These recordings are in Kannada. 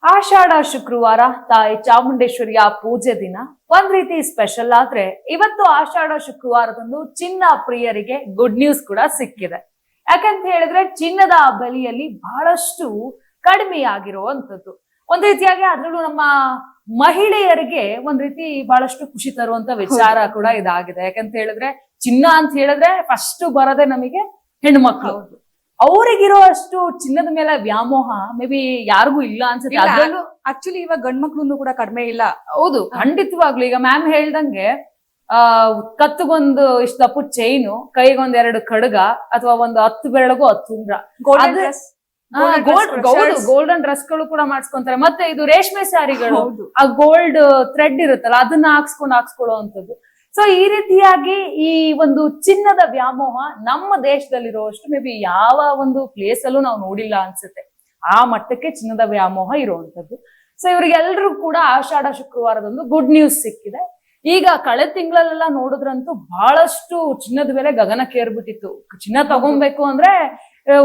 ಆಷಾಢ ಶುಕ್ರವಾರ ತಾಯಿ ಚಾಮುಂಡೇಶ್ವರಿಯ ಪೂಜೆ ದಿನ ಒಂದ್ ರೀತಿ ಸ್ಪೆಷಲ್ ಆದ್ರೆ ಇವತ್ತು ಆಷಾಢ ಶುಕ್ರವಾರದಂದು ಚಿನ್ನ ಪ್ರಿಯರಿಗೆ ಗುಡ್ ನ್ಯೂಸ್ ಕೂಡ ಸಿಕ್ಕಿದೆ. ಯಾಕಂತ ಹೇಳಿದ್ರೆ ಚಿನ್ನದ ಬೆಲೆಯಲ್ಲಿ ಬಹಳಷ್ಟು ಕಡಿಮೆಯಾಗಿರುವಂತದ್ದು. ಒಂದ್ ರೀತಿಯಾಗಿ ಅದ್ರಲ್ಲೂ ನಮ್ಮ ಮಹಿಳೆಯರಿಗೆ ಒಂದ್ ರೀತಿ ಬಹಳಷ್ಟು ಖುಷಿ ತರುವಂತ ವಿಚಾರ ಕೂಡ ಇದಾಗಿದೆ. ಯಾಕಂತ ಹೇಳಿದ್ರೆ ಚಿನ್ನ ಅಂತ ಹೇಳಿದ್ರೆ ಫಸ್ಟ್ ಬರದೆ ನಮಗೆ ಹೆಣ್ಮಕ್ಳು. ಅವ್ರಿಗಿರೋ ಅಷ್ಟು ಚಿನ್ನದ ಮೇಲೆ ವ್ಯಾಮೋಹ ಮೇ ಬಿ ಯಾರಿಗೂ ಇಲ್ಲ ಅನ್ಸುತ್ತೆ. ಅದ್ರಲ್ಲೂ ಆಕ್ಚುಲಿ ಇವಾಗ ಗಂಡ್ಮಕ್ಳು ಕೂಡ ಕಡಿಮೆ ಇಲ್ಲ. ಹೌದು, ಖಂಡಿತವಾಗ್ಲು. ಈಗ ಮ್ಯಾಮ್ ಹೇಳ್ದಂಗೆ ಕತ್ತಗೊಂದು ಇಷ್ಟ ದಪ್ಪು ಚೈನು, ಕೈಗೊಂದ್ 2 ಖಡ್ಗ ಅಥವಾ ಒಂದು 10 ಬೆರಳಿಗೂ 10 ಉಂಗ್ರ, ಗೋಲ್ಡನ್ ಡ್ರೆಸ್ ಗಳು ಕೂಡ ಮಾಡಿಸ್ಕೊಂತಾರೆ. ಮತ್ತೆ ಇದು ರೇಷ್ಮೆ ಸ್ಯಾರಿಗಳು, ಆ ಗೋಲ್ಡ್ ಥ್ರೆಡ್ ಇರುತ್ತಲ್ಲ ಅದನ್ನ ಹಾಕ್ಸ್ಕೊಳ್ಳೋ ಅಂತದ್ದು. ಸೊ ಈ ರೀತಿಯಾಗಿ ಈ ಒಂದು ಚಿನ್ನದ ವ್ಯಾಮೋಹ ನಮ್ಮ ದೇಶದಲ್ಲಿರುವಷ್ಟು ಮೇ ಬಿ ಯಾವ ಒಂದು ಪ್ಲೇಸ್ ಅಲ್ಲೂ ನಾವು ನೋಡಿಲ್ಲ ಅನ್ಸುತ್ತೆ. ಆ ಮಟ್ಟಕ್ಕೆ ಚಿನ್ನದ ವ್ಯಾಮೋಹ ಇರುವಂತದ್ದು. ಸೊ ಇವ್ರಿಗೆಲ್ರಿಗೂ ಕೂಡ ಆಷಾಢ ಶುಕ್ರವಾರದಂದು ಗುಡ್ ನ್ಯೂಸ್ ಸಿಕ್ಕಿದೆ. ಈಗ ಕಳೆದ ತಿಂಗಳಲ್ಲೆಲ್ಲ ನೋಡಿದ್ರಂತೂ ಬಹಳಷ್ಟು ಚಿನ್ನದ ಬೆಲೆ ಗಗನಕ್ಕೇರ್ಬಿಟ್ಟಿತ್ತು. ಚಿನ್ನ ತಗೊಬೇಕು ಅಂದ್ರೆ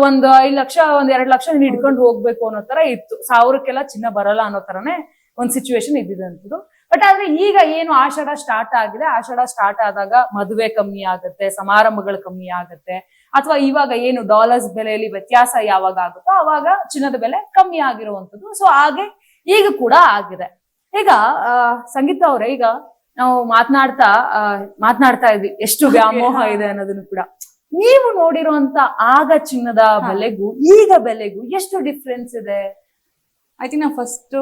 ಒಂದು 5 ಲಕ್ಷ, 2 ಲಕ್ಷ ಹಿಡ್ಕೊಂಡು ಹೋಗ್ಬೇಕು ಅನ್ನೋ ತರ ಇತ್ತು. 1000ಕ್ಕೆಲ್ಲ ಚಿನ್ನ ಬರಲ್ಲ ಅನ್ನೋ ತರನೇ ಒಂದ್ ಸಿಚುವೇಶನ್ ಇದ್ದಿದಂತದ್ದು. ಬಟ್ ಆದ್ರೆ ಈಗ ಏನು ಆಷಾಢ ಸ್ಟಾರ್ಟ್ ಆಗಿದೆ, ಆಷಾಢ ಸ್ಟಾರ್ಟ್ ಆದಾಗ ಮದುವೆ ಕಮ್ಮಿ ಆಗುತ್ತೆ, ಸಮಾರಂಭಗಳು ಕಮ್ಮಿ ಆಗುತ್ತೆ, ಅಥವಾ ಇವಾಗ ಏನು ಡಾಲರ್ಸ್ ಬೆಲೆಯಲ್ಲಿ ವ್ಯತ್ಯಾಸ ಯಾವಾಗ ಆಗುತ್ತೋ ಅವಾಗ ಚಿನ್ನದ ಬೆಲೆ ಕಮ್ಮಿ ಆಗಿರುವಂತದ್ದು. ಸೊ ಹಾಗೆ ಈಗ ಕೂಡ ಆಗಿದೆ. ಈಗ ಸಂಗೀತ ಅವರೇ, ಈಗ ನಾವು ಮಾತನಾಡ್ತಾ ಇದ್ವಿ ಎಷ್ಟು ವ್ಯಾಮೋಹ ಇದೆ ಅನ್ನೋದನ್ನು ಕೂಡ. ನೀವು ನೋಡಿರುವಂತ ಆಗ ಚಿನ್ನದ ಬೆಲೆಗೂ ಈಗ ಬೆಲೆಗೂ ಎಷ್ಟು ಡಿಫ್ರೆನ್ಸ್ ಇದೆ? ಐ ಥಿಂಕ್ ನಾವು ಫಸ್ಟ್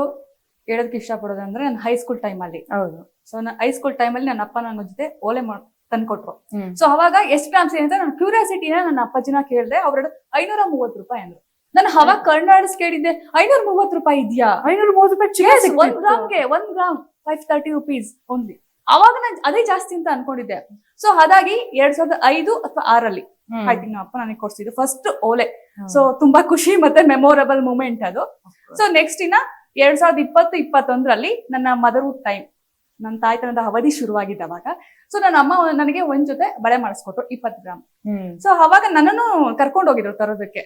ಹೇಳೋದಕ್ಕೆ ಇಷ್ಟಪಡೋದಂದ್ರೆ ನನ್ನ ಹೈಸ್ಕೂಲ್ ಟೈಮ್ ಅಲ್ಲಿ. ಹೌದು. ಸೊ ನನ್ನ ಹೈಸ್ಕೂಲ್ ಟೈಮ್ ಅಲ್ಲಿ ನನ್ನ ಅಪ್ಪ ನನ್ನ ಜೊತೆ ಓಲೆ ತಂದ್ಕೊಟ್ರು. ಸೊ ಅವಾಗ ಎಷ್ಟು ಗ್ರಾಮ್ಸ್ ಏನಂತ ನಾನು ಕ್ಯೂರಿಯಾಸಿಟಿನ ನನ್ನ ಅಪ್ಪಾಜಿನ ಕೇಳಿದೆ. ಅವ್ರ 530 ರೂಪಾಯಿ ಅಂದ್ರು. ನಾನು ಅವಾಗ ಕರ್ನಾಟಕ ಕೇಳಿದ್ದೆ, 530 ರೂಪಾಯಿ ಇದೆಯಾ? 530 ರೂಪಾಯಿ 1 ಗ್ರಾಮ್ಗೆ 1 ಗ್ರಾಮ್ 530 ರುಪೀಸ್ ಓನ್ಲಿ. ಅವಾಗ ನಾನು ಅದೇ ಜಾಸ್ತಿ ಅಂತ ಅನ್ಕೊಂಡಿದ್ದೆ. ಸೊ ಅದಾಗಿ 2005 ಅಥವಾ 6 ಐ ಥಿಂಕ್ ನಮ್ಮ ಅಪ್ಪ ನನಗೆ ಕೊಡ್ಸಿದ್ದು ಫಸ್ಟ್ ಓಲೆ. ಸೊ ತುಂಬಾ ಖುಷಿ ಮತ್ತೆ ಮೆಮೊರೇಬಲ್ ಮೂಮೆಂಟ್ ಅದು. ಸೊ ನೆಕ್ಸ್ಟ್ ಇನ್ನ 2020-21 ನನ್ನ ಮದರ್ಹುಡ್ ಟೈಮ್, ನನ್ನ ತಾಯ್ತನದ ಅವಧಿ ಶುರುವಾಗಿದ್ದ ಅವಾಗ. ಸೊ ನನ್ನ ಅಮ್ಮ ನನಗೆ ಒಂದ್ ಜೊತೆ ಬಳೆ ಮಾಡಿಸ್ಕೊಟ್ರು 20 ಗ್ರಾಮ್. ಸೊ ಅವಾಗ ನನ್ನನ್ನು ಕರ್ಕೊಂಡು ಹೋಗಿದ್ರು ತರೋದಕ್ಕೆ.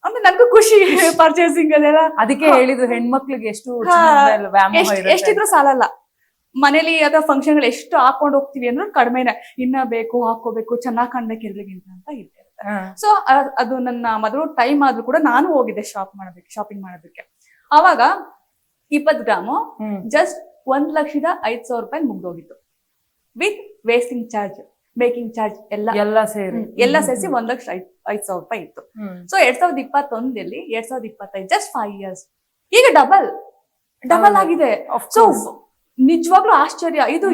ಅಂದ್ರೆ ನನ್ಗೂ ಖುಷಿ ಪರ್ಚೇಸಿಂಗ್ ಅದೆಲ್ಲ. ಅದಕ್ಕೆ ಹೇಳಿದ್ರು ಹೆಣ್ಮಕ್ಳಿಗೆ ಎಷ್ಟಿದ್ರು ಸಾಲಲ್ಲ. ಮನೇಲಿ ಅಥವಾ ಫಂಕ್ಷನ್ ಗಳು ಎಷ್ಟು ಹಾಕೊಂಡ್ ಹೋಗ್ತೀವಿ ಅಂದ್ರೆ ಕಡಿಮೆನೆ, ಇನ್ನ ಬೇಕು ಹಾಕೋಬೇಕು, ಚೆನ್ನಾಗ್ ಕಾಣ್ಬೇಕು ಎಲ್ರಿಗಿಂತ ಅಂತ ಇದೆ. ಸೊ ಅದು ನನ್ನ ಮದರ್ ಟೈಮ್ ಆದ್ರೂ ಕೂಡ ನಾನು ಹೋಗಿದ್ದೆ ಶಾಪಿಂಗ್ ಮಾಡೋದಕ್ಕೆ. ಅವಾಗ 20 ಗ್ರಾಮು ಜಸ್ಟ್ 1,05,000 ರೂಪಾಯಿ ಮುಗ್ದೋಗಿತ್ತು. With wasting charge, making charge ಎಲ್ಲ ಸೇರಿಸಿ 1,05,000 ರೂಪಾಯಿ ಇತ್ತು. ಸೊ 2021 2025 ಜಸ್ಟ್ 5 years ಈಗ ಡಬಲ್ ಆಗಿದೆ. ಸೊ ನಿಜವಾಗ್ಲೂ ಆಶ್ಚರ್ಯ ಇದು.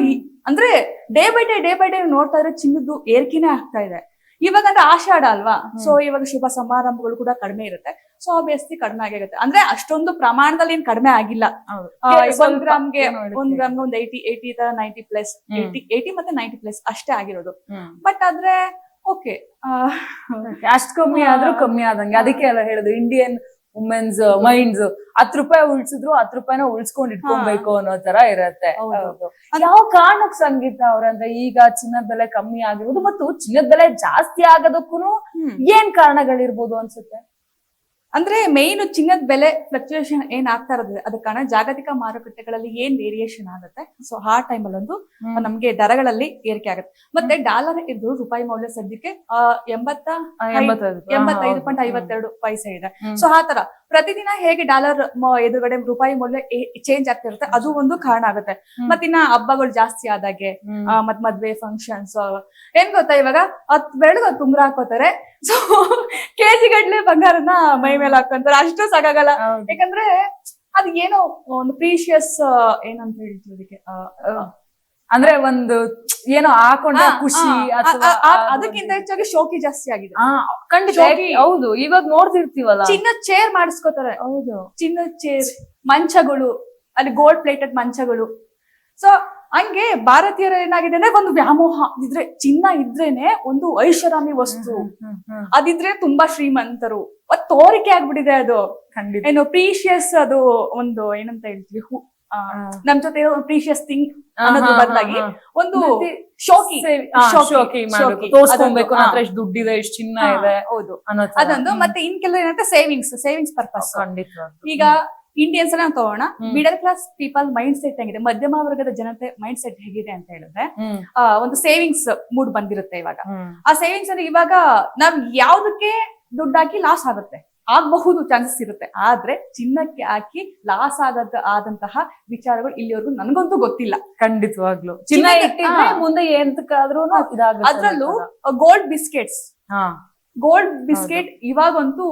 ಅಂದ್ರೆ ಡೇ ಬೈ ಡೇ ನೋಡ್ತಾ ಇದ್ರೆ ಚಿನ್ನದ್ದು ಏರಿಕೆನೆ ಆಗ್ತಾ ಇದೆ. ಇವಾಗ ಅಂದ್ರೆ ಆಷಾಢ ಅಲ್ವಾ, ಸೊ ಇವಾಗ ಶುಭ ಸಮಾರಂಭಗಳು ಕೂಡ ಕಡಿಮೆ ಇರುತ್ತೆ. ಸೊ ಆಬ್ವಿಯಸ್ಲಿ ಕಡಿಮೆ ಆಗಿರುತ್ತೆ. ಅಂದ್ರೆ ಅಷ್ಟೊಂದು ಪ್ರಮಾಣದಲ್ಲಿ ಏನ್ ಕಡಿಮೆ ಆಗಿಲ್ಲ. 1 ಗ್ರಾಮ್ಗೆ ಒಂದು 80 ತರ 90+, 80 ಮತ್ತೆ 90+ ಅಷ್ಟೇ ಆಗಿರೋದು. ಬಟ್ ಆದ್ರೆ ಓಕೆ, ಅಷ್ಟು ಕಮ್ಮಿ ಆದ್ರೂ ಕಮ್ಮಿ ಆದಂಗೆ. ಅದಕ್ಕೆ ಎಲ್ಲ ಹೇಳುದು ಇಂಡಿಯನ್ ವುಮೆನ್ಸ್ ಮೈಂಡ್ಸ್ 10 ರೂಪಾಯಿ ಉಳಿಸಿದ್ರು 10 ರೂಪಾಯಿನ ಉಳಿಸ್ಕೊಂಡ್ ಇಟ್ಕೊಬೇಕು ಅನ್ನೋ ತರ ಇರತ್ತೆ. ಯಾವ ಕಾರಣಕ್ಕೆ ಸಂಗೀತ ಅವ್ರಂದ್ರೆ ಈಗ ಚಿನ್ನದ ಬೆಲೆ ಕಮ್ಮಿ ಆಗಿರೋದು ಮತ್ತು ಚಿನ್ನದ ಬೆಲೆ ಜಾಸ್ತಿ ಆಗೋದಕ್ಕೂ ಏನ್ ಕಾರಣಗಳಿರ್ಬೋದು ಅನ್ಸುತ್ತೆ? ಅಂದ್ರೆ ಮೇನ್ ಚಿನ್ನದ ಬೆಲೆ ಫ್ಲಕ್ಚುಯೇಷನ್ ಏನ್ ಆಗ್ತಾ ಇರೋದು ಅದಕ್ಕೆ ಕಾರಣ ಜಾಗತಿಕ ಮಾರುಕಟ್ಟೆಗಳಲ್ಲಿ ಏನ್ ವೇರಿಯೇಷನ್ ಆಗುತ್ತೆ. ಸೊ ಆ ಟೈಮ್ ಅಲ್ಲೊಂದು ನಮ್ಗೆ ದರಗಳಲ್ಲಿ ಏರಿಕೆ ಆಗುತ್ತೆ. ಮತ್ತೆ ಡಾಲರ್ ಇದ್ದು ರೂಪಾಯಿ ಮೌಲ್ಯ ಸದ್ಯಕ್ಕೆ 85.52 ಪೈಸೆ ಇದೆ. ಸೊ ಆ ತರ ಪ್ರತಿದಿನ ಹೇಗೆ ಡಾಲರ್ ಎದುರುಗಡೆ ರೂಪಾಯಿ ಮೌಲ್ಯ ಚೇಂಜ್ ಆಗ್ತಿರುತ್ತೆ, ಅದು ಒಂದು ಕಾರಣ ಆಗುತ್ತೆ. ಮತ್ತಿನ್ನ ಹಬ್ಬಗಳು ಜಾಸ್ತಿ ಆದಾಗೆ ಮತ್ ಮದ್ವೆ ಫಂಕ್ಷನ್ಸ್ ಏನ್ ಗೊತ್ತಾ, ಇವಾಗ 10 ಬೆರಳಿಗೆ 10 ಉಂಗುರ ಹಾಕೋತಾರೆ. ಸೊ ಕೆಜಿ ಗಟ್ಲೆ ಬಂಗಾರನ ಮೈ ಮೇಲೆ ಹಾಕೊಂತಾರೆ. ಅಷ್ಟು ಸಾಕಾಗಲ್ಲ. ಯಾಕಂದ್ರೆ ಅದು ಏನೋ ಒಂದು ಪ್ರೀಶಿಯಸ್ ಏನಂತ ಹೇಳ್ತೀವಿ ಅದಕ್ಕೆ, ಅಂದ್ರೆ ಒಂದು ಏನೋ ಹಾಕೊಂಡ ಖುಷಿ. ಅದಕ್ಕಿಂತ ಹೆಚ್ಚಾಗಿ ಶೋಕಿ ಜಾಸ್ತಿ ಆಗಿದೆ. ಖಂಡಿತ. ಹೌದು, ಇವಾಗ ನೋಡ್ತಿರ್ತೀವಲ್ಲ ಚಿನ್ನದ ಚೇರ್ ಮಾಡಿಸ್ಕೋತಾರೆ. ಹೌದು, ಚಿನ್ನದ ಚೇರ್, ಮಂಚಗಳು, ಅಲ್ಲಿ ಗೋಲ್ಡ್ ಪ್ಲೇಟೆಡ್ ಮಂಚಗಳು. ಸೊ ಹಂಗೆ ಭಾರತೀಯರ ಏನಾಗಿದೆ ಅಂದ್ರೆ ಒಂದು ವ್ಯಾಮೋಹ ಇದ್ರೆ, ಚಿನ್ನ ಇದ್ರೇನೆ ಒಂದು ಐಷಾರಾಮಿ ವಸ್ತು, ಅದಿದ್ರೆ ತುಂಬಾ ಶ್ರೀಮಂತರು, ತೋರಿಕೆ ಆಗ್ಬಿಟ್ಟಿದೆ ಅದು. ಏನು ಪ್ರೀಶಿಯಸ್, ಅದು ಒಂದು ಏನಂತ ಹೇಳ್ತೀವಿ, ನಮ್ ಜೊತೆ ಪ್ರೀಶಿಯಸ್ ಥಿಂಗ್ ಅನ್ನೋದ್ರ ಬದಲಾಗಿ ಒಂದು ಶೋಕಿ ತೋರ್ಸ್ಕೊಬೇಕು, ಎಷ್ಟು ದುಡ್ಡಿದೆ, ಎಷ್ಟು ಚಿನ್ನ ಇದೆ. ಹೌದು, ಅದೊಂದು. ಮತ್ತೆ ಇನ್ ಕೆಲವು ಏನಂತ ಸೇವಿಂಗ್ಸ್ ಪರ್ಪಸ್. ಈಗ ಇಂಡಿಯನ್ಸ್ ನಾವು ತಗೋಣ, middle class people mind set ಹೆಂಗಿದೆ, ಮಧ್ಯಮ ವರ್ಗದ ಜನತೆ ಮೈಂಡ್ ಸೆಟ್ ಹೇಗಿದೆ ಅಂತ ಹೇಳಿದ್ರೆ ಒಂದು ಸೇವಿಂಗ್ಸ್ ಮೂಡ್ ಬಂದಿರುತ್ತೆ ಇವಾಗ. ಆ ಸೇವಿಂಗ್ಸ್ ಅಲ್ಲಿ ಇವಾಗ ನಾವ್ ಯಾವ್ದಕ್ಕೆ ದುಡ್ಡು ಹಾಕಿ ಲಾಸ್ ಆಗುತ್ತೆ, ಆಗಬಹುದು ಚಾನ್ಸಸ್ ಇರುತ್ತೆ. ಆದ್ರೆ ಚಿನ್ನಕ್ಕೆ ಹಾಕಿ ಲಾಸ್ ಆದಂತಹ ವಿಚಾರಗಳು ಇಲ್ಲಿವರೆಗೂ ನನ್ಗಂತೂ ಗೊತ್ತಿಲ್ಲ. ಖಂಡಿತವಾಗ್ಲು ಚಿನ್ನ ಇಟ್ಟಿದ್ರೆ ಮುಂದೆ ಎಂತಕ್ಕಾದ್ರೂ ಅದ್ರಲ್ಲೂ ಗೋಲ್ಡ್ ಬಿಸ್ಕೆಟ್ಸ್, ಗೋಲ್ಡ್ ಬಿಸ್ಕೆಟ್ ಇವಾಗಂತೂ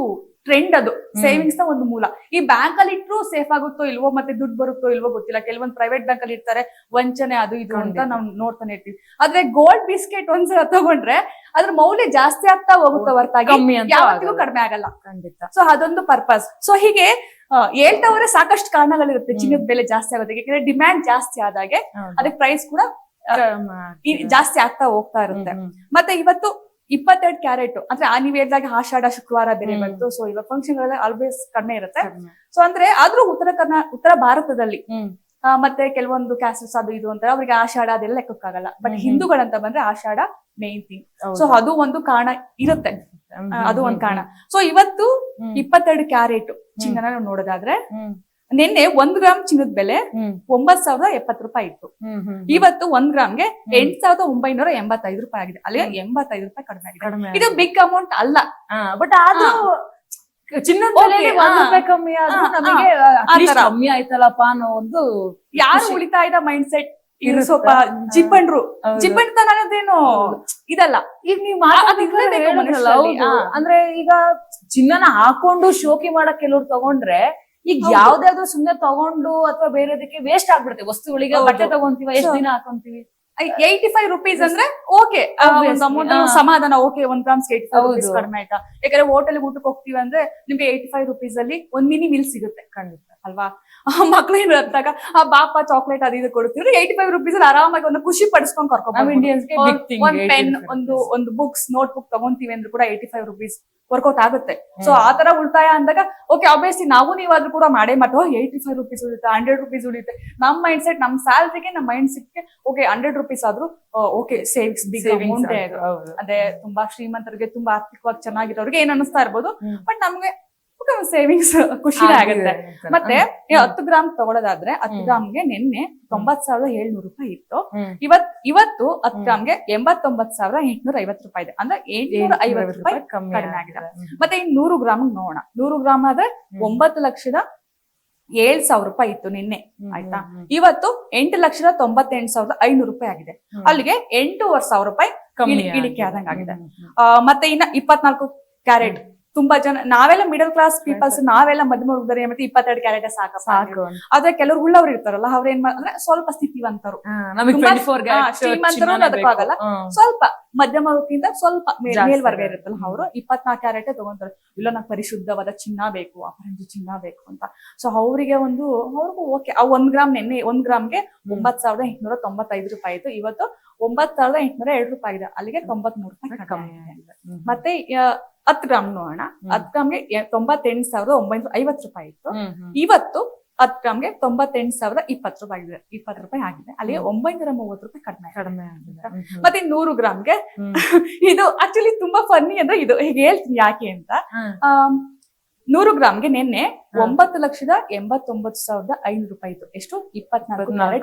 ಟ್ರೆಂಡ್. ಅದು ಸೇವಿಂಗ್ಸ್ ನ ಒಂದು ಮೂಲ. ಈ ಬ್ಯಾಂಕ್ ಅಲ್ಲಿ ಇಟ್ರು ಸೇಫ್ ಆಗುತ್ತೋ ಇಲ್ವೋ, ಮತ್ತೆ ದುಡ್ಡು ಬರುತ್ತೋ ಇಲ್ವೋ ಗೊತ್ತಿಲ್ಲ. ಕೆಲವೊಂದು ಪ್ರೈವೇಟ್ ಬ್ಯಾಂಕ್ ಅಲ್ಲಿ ಇರ್ತಾರೆ, ವಂಚನೆ ಅದು ಇದು ಅಂತ ನಾವು ನೋಡ್ತಾನೆ ಇರ್ತೀವಿ. ಆದ್ರೆ ಗೋಲ್ಡ್ ಬಿಸ್ಕೆಟ್ ಒಂದ್ಸಲ ತಗೊಂಡ್ರೆ ಅದ್ರ ಮೌಲ್ಯ ಜಾಸ್ತಿ ಆಗ್ತಾ ಹೋಗುತ್ತೋ ಹೊರತಾಗಿ ಯಾವತ್ತಿಗೂ ಕಡಿಮೆ ಆಗಲ್ಲ. ಖಂಡಿತ. ಸೊ ಅದೊಂದು ಪರ್ಪಸ್. ಸೊ ಹೀಗೆ ಹೇಳ್ತಾ ಹೋದ್ರೆ ಸಾಕಷ್ಟು ಕಾರಣಗಳಿರುತ್ತೆ ಚಿನ್ನದ ಬೆಲೆ ಜಾಸ್ತಿ ಆಗೋದಕ್ಕೆ. ಯಾಕಂದ್ರೆ ಡಿಮ್ಯಾಂಡ್ ಜಾಸ್ತಿ ಆದಾಗೆ ಅದಕ್ಕೆ ಪ್ರೈಸ್ ಕೂಡ ಜಾಸ್ತಿ ಆಗ್ತಾ ಹೋಗ್ತಾ ಇರುತ್ತೆ. ಮತ್ತೆ ಇವತ್ತು 22 ಕ್ಯಾರೆಟ್ ಅಂದ್ರೆ ನೀವ್ ಹೇಳಿದಾಗ ಆಷಾಢ ಶುಕ್ರವಾರ ಬೇರೆ ಬಂತು. ಸೊ ಇವಾಗ ಫಂಕ್ಷನ್ ಗಳೆಲ್ಲ ಆಲ್ವೇಸ್ ಕಡಿಮೆ ಇರುತ್ತೆ. ಸೊ ಅಂದ್ರೆ ಆದ್ರೂ ಉತ್ತರ ಭಾರತದಲ್ಲಿ ಮತ್ತೆ ಕೆಲವೊಂದು ಕ್ಯಾಸ್ಟಸ್ ಅದು ಇದು ಅಂತ ಅವ್ರಿಗೆ ಆಷಾಢ ಅದೆಲ್ಲ ಲೆಕ್ಕಕ್ಕಾಗಲ್ಲ. ಬಟ್ ಹಿಂದೂಗಳಂತ ಬಂದ್ರೆ ಆಷಾಢ ಮೇನ್ ಥಿಂಗ್. ಸೊ ಅದು ಒಂದು ಕಾರಣ ಇರುತ್ತೆ, ಅದು ಒಂದು ಕಾರಣ. ಸೊ ಇವತ್ತು 22 ಕ್ಯಾರೆಟ್ ಚಿನ್ನನ ನಾವು ನೋಡೋದಾದ್ರೆ ನಿನ್ನೆ 1 ಗ್ರಾಮ್ ಚಿನ್ನದ ಬೆಲೆ 9,070 ರೂಪಾಯಿ ಇತ್ತು. ಇವತ್ತು 1 ಗ್ರಾಮ್ಗೆ 8,985 ರೂಪಾಯಿ ಆಗಿದೆ. ಅಲ್ಲಿಗೆ 85 ರೂಪಾಯಿ ಕಡಿಮೆ ಆಗಿದೆ. ಇದು ಬಿಗ್ ಅಮೌಂಟ್ ಅಲ್ಲ, ಬಟ್ ಆದ್ರೂ ಚಿನ್ನದ ಬೆಲೆ 1 ರೂಪಾಯಿ ಕಮ್ಮಿ ಆದ್ರೂ ನಮಗೆ ಕಮ್ಮಿ ಆಯ್ತಲ್ಲಪ್ಪ ಅನ್ನೋ ಒಂದು ಯಾರು ಉಳಿತಾಯದ ಮೈಂಡ್ ಸೆಟ್ ಇರು. ಸ್ವಲ್ಪ ಜಿಪ್ಪಂಡ್ತನ ಅನ್ನೋದೇನು ಇದಲ್ಲ. ಈಗ ನೀವ್ ಅಂದ್ರೆ ಈಗ ಚಿನ್ನನ ಹಾಕೊಂಡು ಶೋಕಿ ಮಾಡಕ್ ಕೆಲವ್ರು ತಗೊಂಡ್ರೆ, ಈಗ ಯಾವ್ದಾದ್ರು ಸುಮ್ನೆ ತಗೊಂಡು ಅಥವಾ ಬೇರೆದಕ್ಕೆ ವೇಸ್ಟ್ ಆಗ್ಬಿಡುತ್ತೆ ವಸ್ತುಗಳಿಗೆ. ಬಟ್ಟೆ ತಗೊಂತೀವಿ, ಎಷ್ಟು ದಿನ ಹಾಕೊಂತೀವಿ. 85 ರುಪೀಸ್ ಅಂದ್ರೆ ಓಕೆ, ಅಮೌಂಟ್ ಸಮಾಧಾನ. ಓಕೆ, 1 ಗ್ರಾಮ್ಸ್ 85 ರುಪೀಸ್ ಕಡಿಮೆ ಆಯ್ತಾ. ಯಾಕಂದ್ರೆ ಹೋಟೆಲ್ ಊಟಕ್ಕೆ ಹೋಗ್ತೀವಿ ಅಂದ್ರೆ ನಿಮ್ಗೆ 85 ರುಪೀಸ್ ಅಲ್ಲಿ ಒಂದ್ ಮಿನಿ ಮೀಲ್ ಸಿಗುತ್ತೆ. ಖಂಡಿತ ಅಲ್ವಾ. ಮಕ್ಳು ಏನ್ ಹತ್ತಾಗ ಆ ಬಾಪ ಚಾಕ್ಲೇಟ್ ಅದು ಇದು ಕೊಡ್ತಿದ್ರು. 85 ರುಪೀಸ್ ಅಲ್ಲಿ ಆರಾಮಾಗಿ ಒಂದು ಖುಷಿ ಪಡಿಸ್ಕೊಂಡ್ ಕರ್ಕೊಂಡು ಒಂದ್ ಪೆನ್, ಒಂದು ಬುಕ್ಸ್, ನೋಟ್ ಬುಕ್ ತಗೊಂತೀವಿ ಅಂದ್ರೆ ಕೂಡ 85 ರುಪೀಸ್ ವರ್ಕೌಟ್ ಆಗುತ್ತೆ. ಸೊ ಆತರ ಉಳಿತಾಯ ಅಂದಾಗ ಓಕೆ, ಆಬ್ವಿಯಸ್ಲಿ ನಾವು ನೀವಾದ್ರೂ ಕೂಡ ಮಾಡೇ ಮತ್ತೆ 85 ರುಪೀಸ್ ಉಳಿಯುತ್ತೆ, 100 ರುಪೀಸ್ ಉಳಿಯುತ್ತೆ. ನಮ್ ಮೈಂಡ್ ಸೆಟ್, ನಮ್ ಸ್ಯಾಲ್ರಿಗೆ, ನಮ್ ಮೈಂಡ್ ಸೆಟ್ಗೆ ಓಕೆ 100 ರುಪೀಸ್ ಆದ್ರೂ ಓಕೆ ಸೇವಿಂಗ್ಸ್ ಬಿಗ್ ಅಮೌಂಟ್. ಅದೇ ತುಂಬಾ ಶ್ರೀಮಂತರಿಗೆ, ತುಂಬಾ ಆರ್ಥಿಕವಾಗಿ ಚೆನ್ನಾಗಿರೋರಿಗೆ ಏನ್ ಅನಿಸ್ತಾ ಇರ್ಬೋದು. ಬಟ್ ನಮ್ಗೆ ಸೇವಿಂಗ್ಸ್ ಖುಷಿನೇ ಆಗುತ್ತೆ. ಮತ್ತೆ 10 ಗ್ರಾಮ್ ತಗೊಳ್ಳೋದಾದ್ರೆ 10 ಗ್ರಾಮ್ಗೆ ನಿನ್ನೆ 90,700 ರೂಪಾಯಿ ಇತ್ತು. ಇವತ್ತು 10 ಗ್ರಾಮ್ಗೆ 89,850 ರೂಪಾಯಿ ಇದೆ. ಅಂದ್ರೆ 850 ರೂಪಾಯಿ ಕಡಿಮೆ ಆಗಿದೆ. ಮತ್ತೆ ಇನ್ 100 ಗ್ರಾಮ್ ನೋಡೋಣ. 100 ಗ್ರಾಮ್ ಆದ್ರೆ 9,07,000 ರೂಪಾಯಿ ಇತ್ತು ನಿನ್ನೆ, ಆಯ್ತಾ. ಇವತ್ತು 8,98,500 ರೂಪಾಯಿ ಆಗಿದೆ. ಅಲ್ಲಿಗೆ 8,500 ರೂಪಾಯಿ ಇಳಿಕೆ ಆದಂಗ ಆಗಿದೆ. ಮತ್ತೆ ಇನ್ನ 24 ಕ್ಯಾರೆಟ್ ತುಂಬಾ ಜನ, ನಾವೆಲ್ಲ ಮಿಡಲ್ ಕ್ಲಾಸ್ ಪೀಪಲ್ಸ್, ನಾವೆಲ್ಲ ಮಧ್ಯಮ ವರ್ಗದವರಿಗೆ ಮತ್ತೆ 22 ಕ್ಯಾರೆಟ್ ಸಾಕು. ಆದ್ರೆ ಕೆಲವರು ಉಳ್ಳವರು ಇರ್ತಾರಲ್ಲ, ಅವ್ರ ಏನ್ ಅಂದ್ರೆ ಸ್ವಲ್ಪ ಸ್ಥಿತಿವಂತರು, ಶ್ರೀಮಂತರು ಅದಕ್ಕಾಗಲ್ಲ, ಸ್ವಲ್ಪ ಮಧ್ಯಮ ವರ್ಗಕ್ಕಿಂತ ಸ್ವಲ್ಪ ಮೇಲ್ವರ್ಗ ಇರುತ್ತಲ್ಲ, ಅವರು 24 ಕ್ಯಾರೆಟ್ ತಗೊಂತಾರೆ. ಇಲ್ಲ, ನಂಗೆ ಪರಿಶುದ್ಧವಾದ ಚಿನ್ನ ಬೇಕು, ಅಪರಂಜಿ ಚಿನ್ನ ಬೇಕು ಅಂತ. ಸೊ ಅವ್ರಿಗೆ ಅವ್ರಿಗೂ ಓಕೆ. ಆ 1 ಗ್ರಾಮ್ ನಿನ್ನೆ 1 ಗ್ರಾಮ್ಗೆ 9,895 ರೂಪಾಯಿ ಇತ್ತು. ಇವತ್ತು 9,802 ರೂಪಾಯಿ ಇದೆ. ಅಲ್ಲಿಗೆ 93 ರೂಪಾಯಿ ಕಮ್ಮಿ ಆಗಿದೆ. ಮತ್ತೆ 10 ಗ್ರಾಮ್ ನೋಡೋಣ. 10 ಗ್ರಾಮ್ಗೆ 98,950 ರೂಪಾಯಿ ಇತ್ತು. ಇವತ್ತು 10 ಗ್ರಾಮ್ಗೆ 98,020 ರೂಪಾಯಿ ಇದೆ. 20 ರೂಪಾಯಿ ಆಗಿದೆ. ಅಲ್ಲಿಗೆ 930 ರೂಪಾಯಿ ಕಡಿಮೆ ಆಗಿದೆ. ಮತ್ತೆ 100 ಗ್ರಾಮ್ಗೆ ಇದು ಆಕ್ಚುಲಿ ತುಂಬಾ ಫನ್ನಿ ಅಂದ್ರೆ ಇದು ಹೇಗೆ ಹೇಳ್ತೀನಿ ಯಾಕೆ ಅಂತ. 100 ಗ್ರಾಮ್ಗೆ ನಿನ್ನೆ 9,89,500 ರೂಪಾಯಿ ಇತ್ತು. ಎಷ್ಟು? 24